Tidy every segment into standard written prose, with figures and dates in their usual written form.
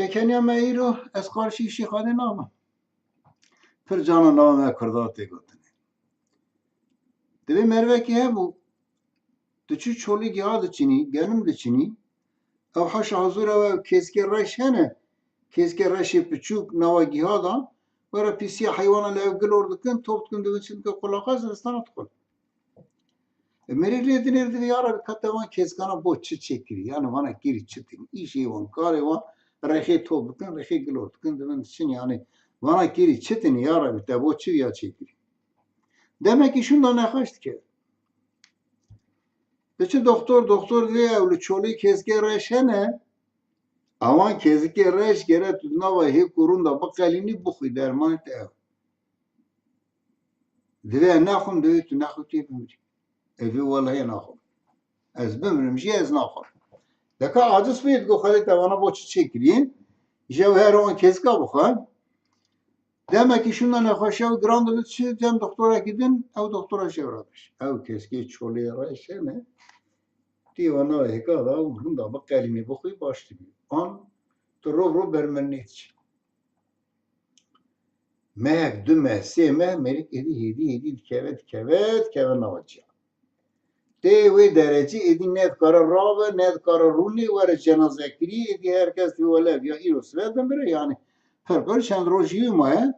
بکنیا مایی رو از قارشی ایشی خواده نامم پر جانا نامه کرداتی گوتنه دوی مروه که هبو دو چو چولی گیاه دچینی گلم دچینی او حش حضور او کسکی رش هنه کسکی رشی پچوک نواگی ها دان برای پیسی حیوانا لعب گلور دکن توبت کن دوی چند که قلاقه زرستانت کن مری ریدی نیردی یارا بکته وان کسکانا با چه چکری یعنی وانا گیری چه تینی ایشی وان کاری وان رخی توب دکن رخی گلور دکن دوی چین یعنی وانا گیری چه تینی یارا بکته با چه یا چکری demek ki şundan nakaştı ki Beçi doktor diye evli çoluğu kezge reşene aman kezge reş gere tudna ve he kurunda bakalini buxi derman te ev. Dive naxum dive tu naxu ki bimri. Evi vallahi naxum. Ez bimrim ji ez naxum. Deka aciz biyet go xalit evana boçu çekiriyin. Jevher on kezga buxan. Demek ki şundan nakaş ev grandı bitşi dem doktora gidin ev doktora şevramış. Ev kezge çoluğu reşene دیوانا هکا دا اون دا با کلمی بخوی باشتی بی آن تو رو برمنیت مهک دو مه سه مه مریک هدی کهوت نواجه دی وی درجه ادی ند کارا رابه ند کارا رونی وره جنازه کری ادی herkes دی وله بیا ایرو سویدن بره yani her kar چند روزی ماه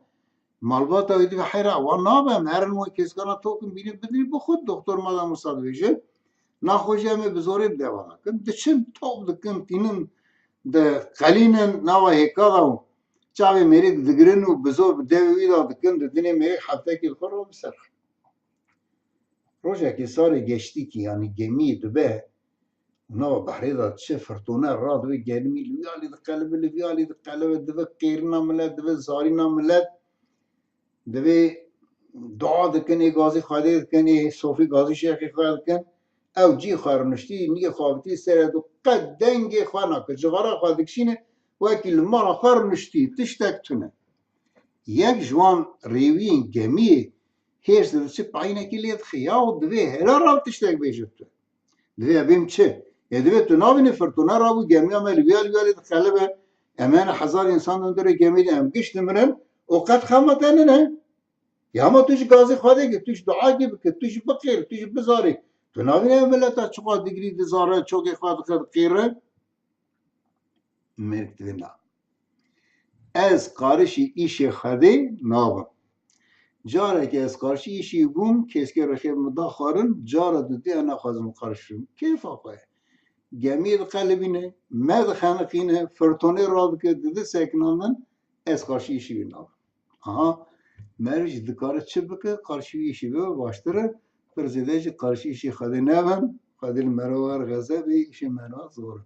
malbata edi ve hayra ve nabem her mo keskana tokum binip bedri bu khud doktor mala musadveje نخوشی می بزاری بدوانه کن دچم توب دکن تینن د خلینن نوا هکادم چاوی میری دگرن و بزار بدوی دا دکن دنی میری هفته کی خورو بسر روزه کی سال geçti ki yani gemi dube nava bahri da çe fırtına rad ve gelmi liyali de kalbi dube qirna millet dube zarina millet dube dua dikeni gazi khade dikeni sofi gazi şeyhi khade dikeni او جی خارنشتی نیه خوابتی سره دو قد دنگی خوانا که جغارا خوادکشینه وکی لمارا خارنشتی تشتک تونه یک جوان ریوین گمیه هیرس ده چه پایینه که لید خیاو دوی هلا راو تشتک بیشت تو دوی بیم چه دوی تو ناوینی فرطونه راو گمی همه لیال ده خلبه امان 1000 انسان داره گمی ده ام گشت مرن او قد خامتنه نه یا ما توش گازی خواده که توش دعا که توش بقیر توش بزاری تو نبینه ملت چقدر دیگری دزاره چوکی خواهد قیره مرکتی نه از قارشی ایشی خده نابم جاره که از قارشی ایشی بوم که اسکی رخیب مدا خارن جاره دوتی انا خوازم قارشیم کیف آقای گمید قلبینه مد خانقینه فرطونه راد که دیده سکناندن از قارشی ایشی بی نابم آها مرج دکاره چه بکه قارشی ایشی بی باشتره پر زده karşı işi خاله نبم خاله المروار غذا به ایش مناظر